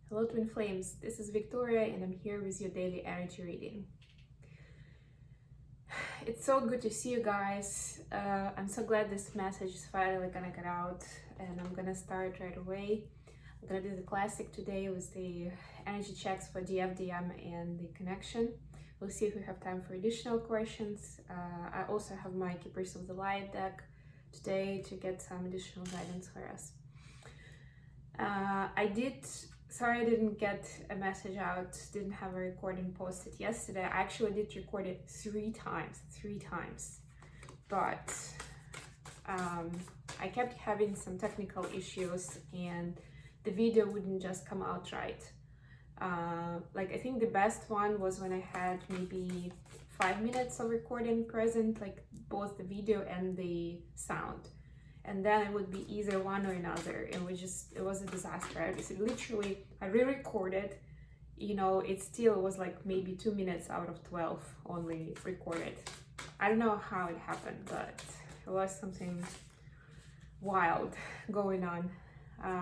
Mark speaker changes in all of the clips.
Speaker 1: Hello Twin Flames, this is Victoria and I'm here with your daily energy reading. It's so good to see you guys. I'm so glad this message is finally gonna get out and I'm gonna start right away. I'm gonna do the classic today with the energy checks for DFDM and the connection. We'll see if we have time for additional questions. I also have my Keepers of the Light deck today to get some additional guidance for us. Sorry I didn't get a message out, didn't have a recording posted yesterday. I actually did record it three times, but I kept having some technical issues and the video wouldn't just come out right. I think the best one was when I had maybe 5 minutes of recording present, like both the video and the sound. And then it would be either one or another. It was a disaster. I re-recorded, it still was like maybe 2 minutes out of 12 only recorded. I don't know how it happened, but it was something wild going on.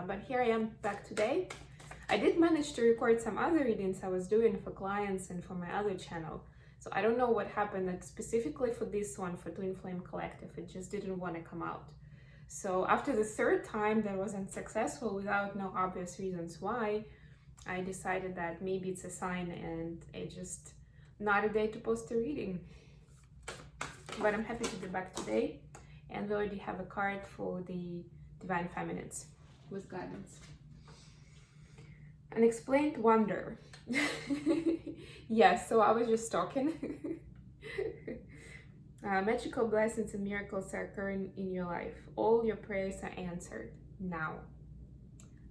Speaker 1: But here I am back today. I did manage to record some other readings I was doing for clients and for my other channel. So I don't know what happened, like specifically for this one, for Twin Flame Collective, it just didn't want to come out. So after the third time that wasn't successful without no obvious reasons why, I decided that maybe it's a sign and it's just not a day to post a reading. But I'm happy to be back today and we already have a card for the Divine Feminines with guidance. Unexplained wonder. Yes, so I was just talking. Magical blessings and miracles are occurring in your life. All your prayers are answered now.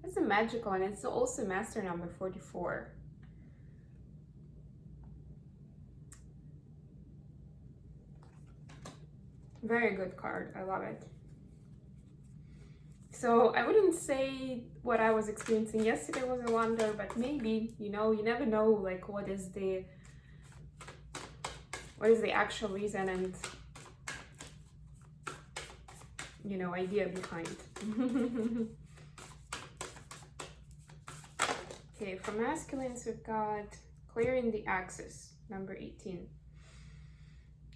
Speaker 1: That's a magical, and it's also master number 44. Very good card. I love it. So I wouldn't say what I was experiencing yesterday was a wonder, but maybe, you never know, like what is the actual reason and idea behind. Okay, for masculines we've got clearing the axis, number 18.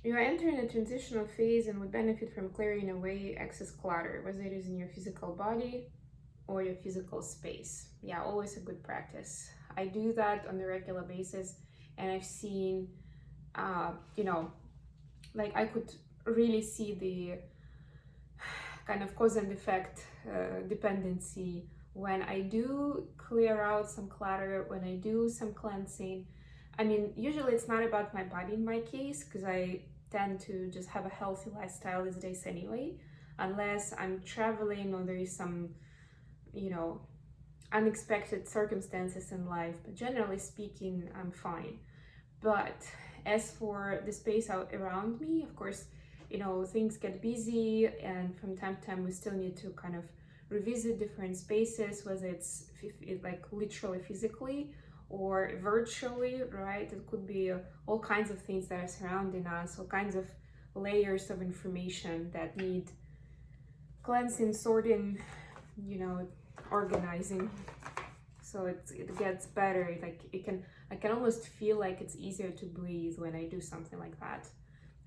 Speaker 1: You are entering a transitional phase and would benefit from clearing away excess clutter, whether it is in your physical body or your physical space. Yeah, always a good practice. I do that on a regular basis and I've seen I could really see the kind of cause and effect dependency when I do clear out some clutter, when I do some cleansing. I mean, usually it's not about my body in my case, because I tend to just have a healthy lifestyle these days anyway, unless I'm traveling or there is some, unexpected circumstances in life. But generally speaking, I'm fine. But as for the space out around me, of course, things get busy and from time to time we still need to kind of revisit different spaces, whether it's like literally physically or virtually, right? It could be all kinds of things that are surrounding us, all kinds of layers of information that need cleansing, sorting, organizing. So it gets better. I can almost feel like it's easier to breathe when I do something like that.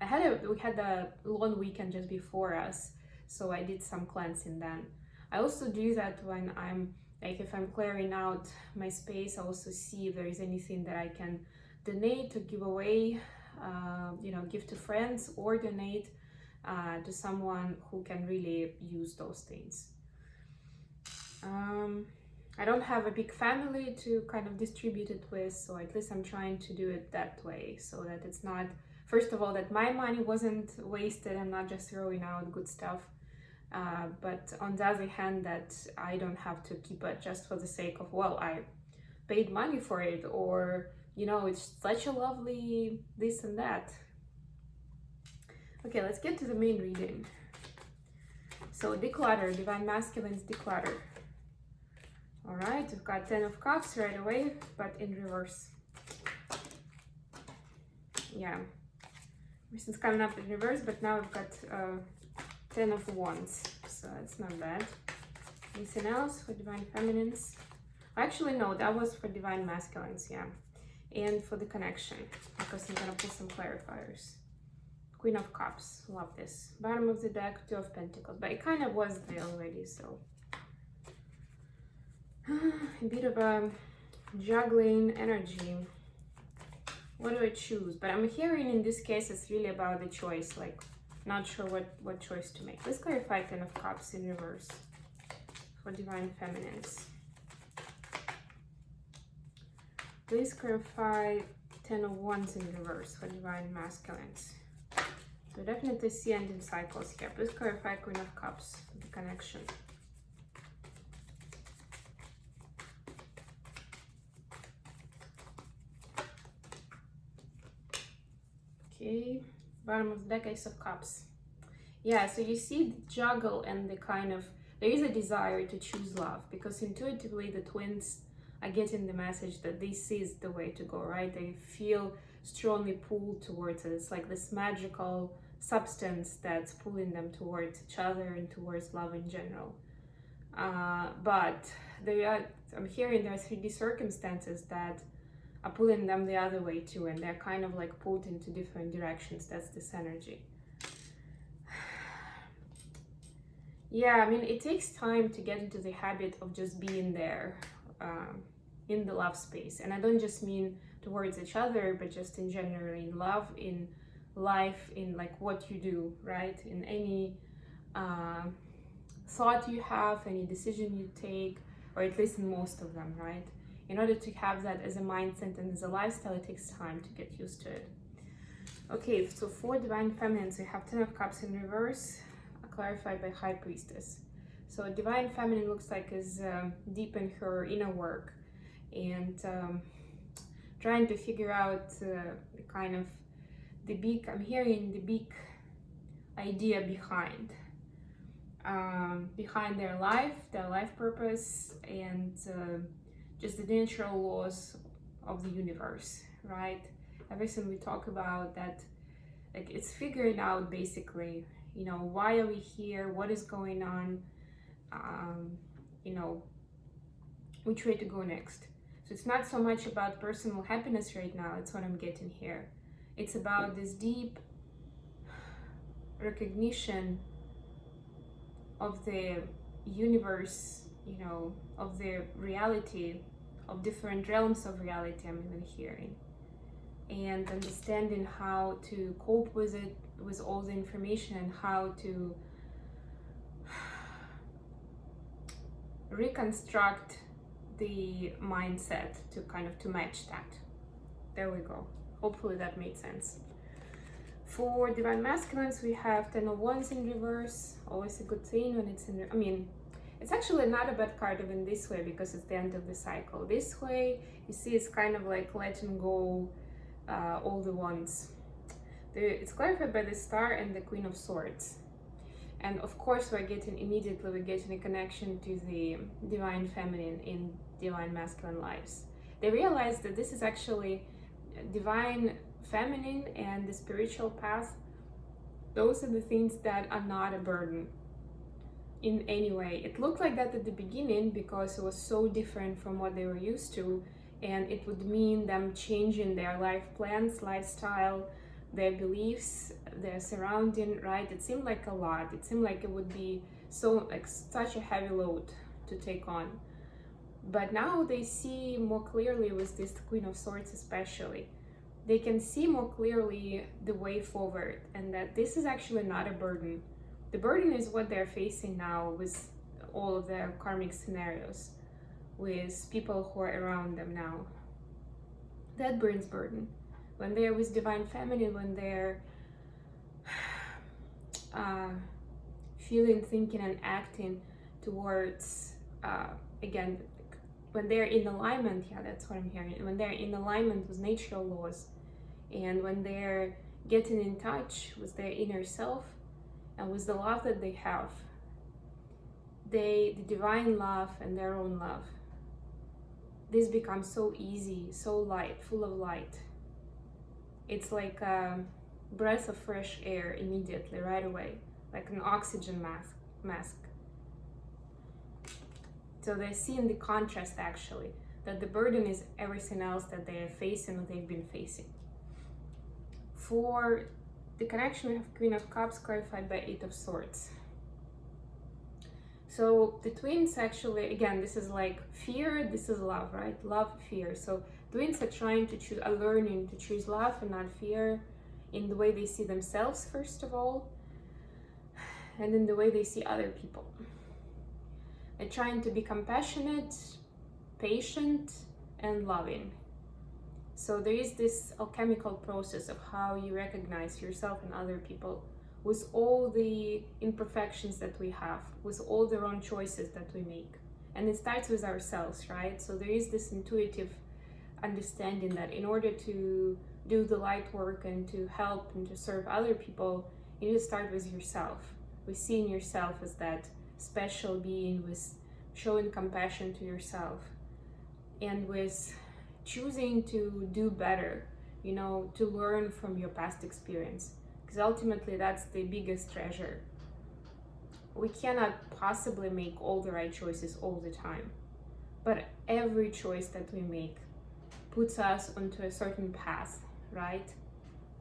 Speaker 1: We had a long weekend just before us, so I did some cleansing then. I also do that when I'm if I'm clearing out my space. I also see if there is anything that I can donate or give away, give to friends or donate to someone who can really use those things. I don't have a big family to kind of distribute it with, so at least I'm trying to do it that way, so that it's not, first of all, that my money wasn't wasted. I'm not just throwing out good stuff, but on the other hand, that I don't have to keep it just for the sake of, well, I paid money for it, or it's such a lovely this and that. Okay, let's get to the main reading. So declutter, Divine Masculines, declutter. All right, we've got 10 of Cups right away, but in reverse. Yeah, everything's coming up in reverse, but now we've got 10 of Wands, so it's not bad. Anything else for Divine Feminines? Actually, no, that was for divine masculines, yeah. And for the connection, because I'm gonna put some clarifiers. Queen of Cups, love this. Bottom of the deck, Two of Pentacles, but it kind of was there already, so. A bit of a juggling energy. What do I choose? But I'm hearing in this case it's really about the choice, like not sure what choice to make. Let's clarify Ten of Cups in reverse for divine feminines. Please clarify Ten of Wands in reverse for divine masculines. So definitely see ending cycles here. Please clarify Queen of Cups for the connection. Okay, bottom of the deck, Ace of Cups. Yeah, so you see the juggle and the kind of, there is a desire to choose love, because intuitively the twins are getting the message that this is the way to go, right? They feel strongly pulled towards it. It's like this magical substance that's pulling them towards each other and towards love in general. But I'm hearing there are 3D circumstances that are pulling them the other way too, and they're kind of like pulled into different directions. That's this energy. Yeah, I mean, it takes time to get into the habit of just being there in the love space. And I don't just mean towards each other, but just in general, in love, in life, in like what you do, right? In any thought you have, any decision you take, or at least in most of them, right? In order to have that as a mindset and as a lifestyle, it takes time to get used to it. Okay, so for divine feminines, we have Ten of Cups in reverse, clarified by High Priestess. So divine feminine looks like is deep in her inner work and trying to figure out the kind of the big, I'm hearing the big idea behind their life purpose, and just the natural laws of the universe, right? Everything we talk about, that like it's figuring out basically, you know, why are we here, what is going on, you know, which way to go next. So it's not so much about personal happiness right now, it's what I'm getting here. It's about this deep recognition of the universe, you know, of the reality, of different realms of reality I'm even hearing, and understanding how to cope with it, with all the information, and how to reconstruct the mindset to kind of to match that. There we go. Hopefully that made sense. For divine masculines, we have Ten of Wands in reverse. Always a good thing when it's in, I mean, it's actually not a bad card even this way, because it's the end of the cycle. This way, you see, it's kind of like letting go all the wands. It's clarified by the Star and the Queen of Swords. And of course, we're getting a connection to the divine feminine in divine masculine lives. They realize that this is actually divine feminine and the spiritual path. Those are the things that are not a burden in any way. It looked like that at the beginning because it was so different from what they were used to, and it would mean them changing their life plans, lifestyle, their beliefs, their surrounding, right? It seemed like a lot. It seemed like it would be so, like, such a heavy load to take on. But now they see more clearly with this Queen of Swords especially. They can see more clearly the way forward, and that this is actually not a burden. The burden is what they're facing now with all of their karmic scenarios, with people who are around them now. That brings burden. When they're with divine feminine, when they're feeling, thinking, and acting towards, again, when they're in alignment, yeah, that's what I'm hearing. When they're in alignment with natural laws, and when they're getting in touch with their inner self and with the love that they have, the divine love and their own love, this becomes so easy, so light, full of light. It's like a breath of fresh air immediately, right away, like an oxygen mask. So they're seeing the contrast actually, that the burden is everything else that they are facing or they've been facing. For the connection, we have Queen of Cups clarified by Eight of Swords. So the twins actually, again, this is like fear, this is love, right? Love, fear. So twins are trying to choose, are learning to choose love and not fear in the way they see themselves, first of all, and in the way they see other people. They're trying to be compassionate, patient, and loving. So there is this alchemical process of how you recognize yourself and other people with all the imperfections that we have, with all the wrong choices that we make. And it starts with ourselves, right? So there is this intuitive understanding that in order to do the light work and to help and to serve other people, you need to start with yourself, with seeing yourself as that special being, with showing compassion to yourself, and with choosing to do better, you know, to learn from your past experience, because ultimately that's the biggest treasure. We cannot possibly make all the right choices all the time, but every choice that we make puts us onto a certain path, right?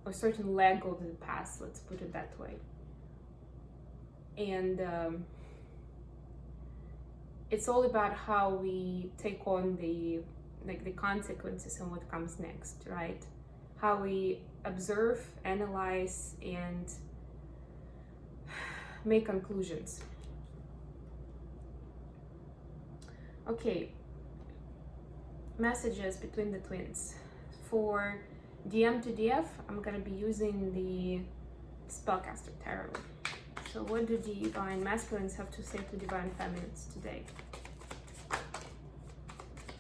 Speaker 1: A certain leg of the path, let's put it that way. And it's all about how we take on the consequences and what comes next, right? How we observe, analyze, and make conclusions. Okay, messages between the twins. For DM to DF, I'm gonna be using the Spellcaster Tarot. So what do Divine Masculines have to say to Divine Feminines today?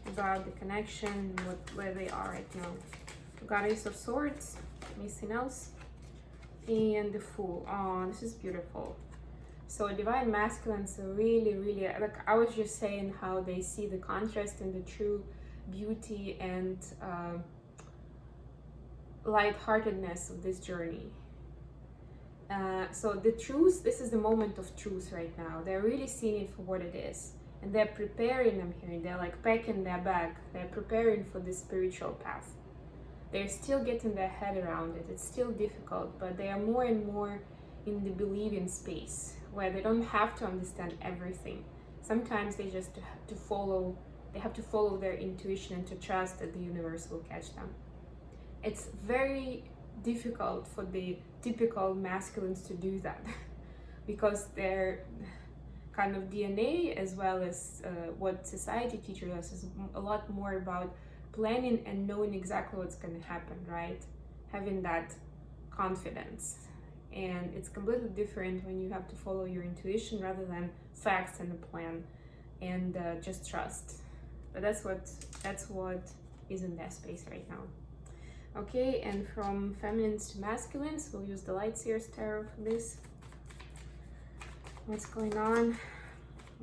Speaker 1: About the connection, where they are right now. Goddess of Swords, anything else? And the Fool. Oh, this is beautiful. So Divine Masculines are really, really, like I was just saying, how they see the contrast and the true beauty and lightheartedness of this journey. So the truth, this is the moment of truth right now. They're really seeing it for what it is. And they're preparing, I'm hearing, they're like packing their bag. They're preparing for this spiritual path. They're still getting their head around it. It's still difficult, but they are more and more in the believing space, where they don't have to understand everything. Sometimes they just have to follow their intuition and to trust that the universe will catch them. It's very difficult for the typical masculines to do that because their kind of DNA, as well as what society teaches us, is a lot more about planning and knowing exactly what's going to happen, right? Having that confidence. And it's completely different when you have to follow your intuition rather than facts and a plan and just trust. But that's what is in that space right now. Okay, and from feminines to masculines, we'll use the Light Seers Tarot for this. What's going on?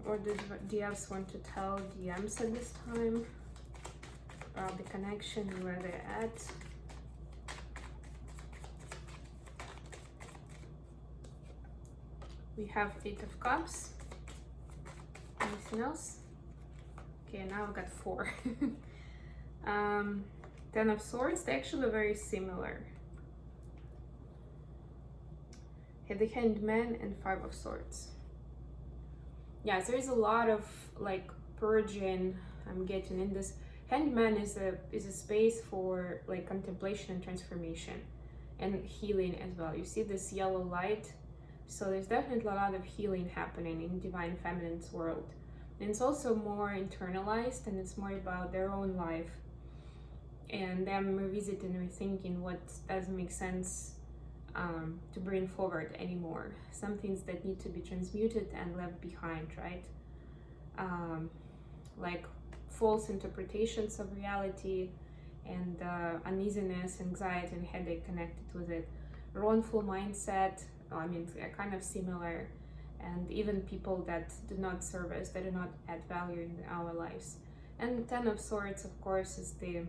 Speaker 1: Or do DFs want to tell DMs at this time about the connection and where they're at? We have Eight of Cups. Anything else? Okay, now I've got 4. 10 of Swords, they're actually very similar. The Hanged Man and 5 of Swords. Yeah, so there's a lot of like purging I'm getting in this. Hanged Man is a space for like contemplation and transformation and healing as well. You see this yellow light, so there's definitely a lot of healing happening in Divine Feminine's world. And it's also more internalized, and it's more about their own life and them revisiting and rethinking what doesn't make sense to bring forward anymore. Some things that need to be transmuted and left behind, right? Like false interpretations of reality and uneasiness, anxiety, and headache connected with it. Wrongful mindset, I mean, they're kind of similar. And even people that do not serve us, that do not add value in our lives. And 10 of Swords, of course, is the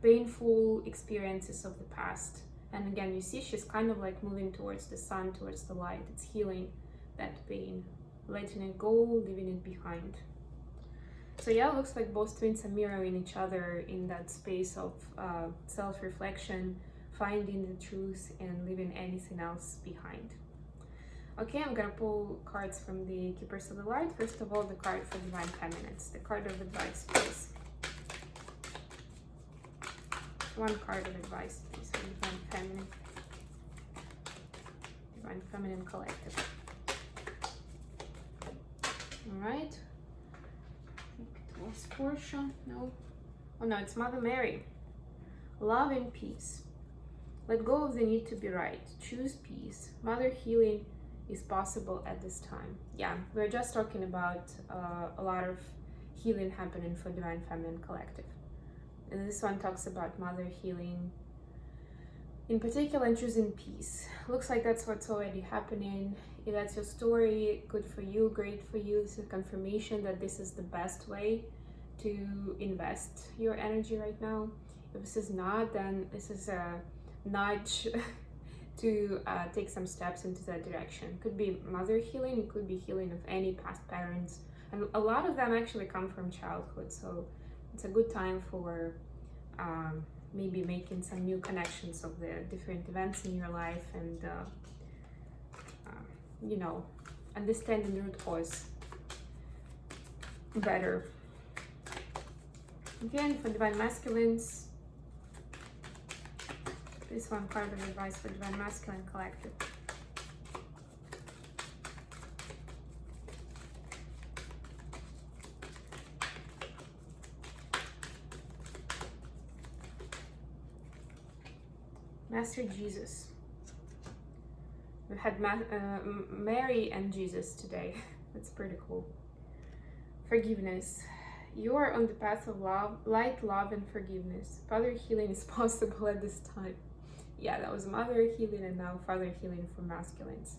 Speaker 1: painful experiences of the past. And again, you see she's kind of like moving towards the sun, towards the light. It's healing that pain. letting it go, leaving it behind. So yeah, it looks like both twins are mirroring each other in that space of self-reflection, finding the truth and leaving anything else behind. Okay, I'm gonna pull cards from the Keepers of the Light. First of all, the card for Divine Feminines, the card of advice, please. One card of advice, please, for Divine Feminine. Divine Feminine Collective. Alright. It was Portia. No. Oh no, it's Mother Mary. Love and peace. Let go of the need to be right. Choose peace. Mother healing is possible at this time. Yeah, we're just talking about a lot of healing happening for Divine Feminine Collective. And this one talks about mother healing in particular and choosing peace. Looks like that's what's already happening. If that's your story, good for you, great for you. This is a confirmation that this is the best way to invest your energy right now. If this is not, then this is a nudge to take some steps into that direction. It could be mother healing, it could be healing of any past parents, and a lot of them actually come from childhood, so it's a good time for maybe making some new connections of the different events in your life and you know, understanding the root cause better. Again, for Divine Masculines, this one card of advice for Divine Masculine Collective. Master Jesus. We had Mary and Jesus today. That's pretty cool. Forgiveness. You are on the path of love, light, love, and forgiveness. Father healing is possible at this time. Yeah, that was mother healing and now father healing for masculines.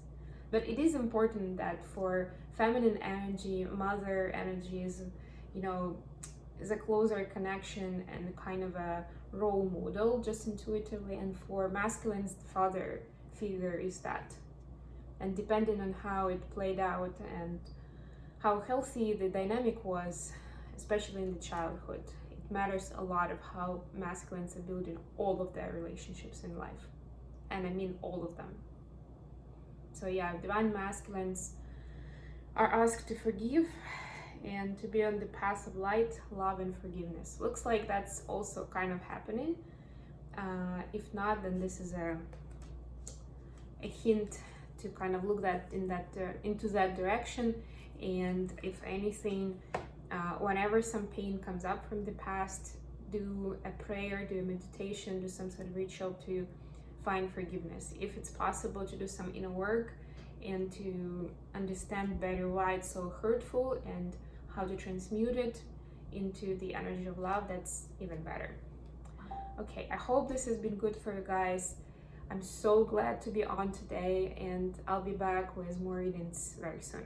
Speaker 1: But it is important that for feminine energy, mother energy is, you know, is a closer connection and kind of a role model just intuitively, and for masculines, the father figure is that. And depending on how it played out and how healthy the dynamic was, especially in the childhood, it matters a lot of how masculines are building all of their relationships in life. And I mean all of them. So yeah, Divine Masculines are asked to forgive and to be on the path of light, love, and forgiveness. Looks like that's also kind of happening. If not, then this is a hint to kind of look into that direction. And if anything, whenever some pain comes up from the past, do a prayer, do a meditation, do some sort of ritual to find forgiveness. If it's possible to do some inner work and to understand better why it's so hurtful and how to transmute it into the energy of love, that's even better. Okay, I hope this has been good for you guys. I'm so glad to be on today, and I'll be back with more readings very soon.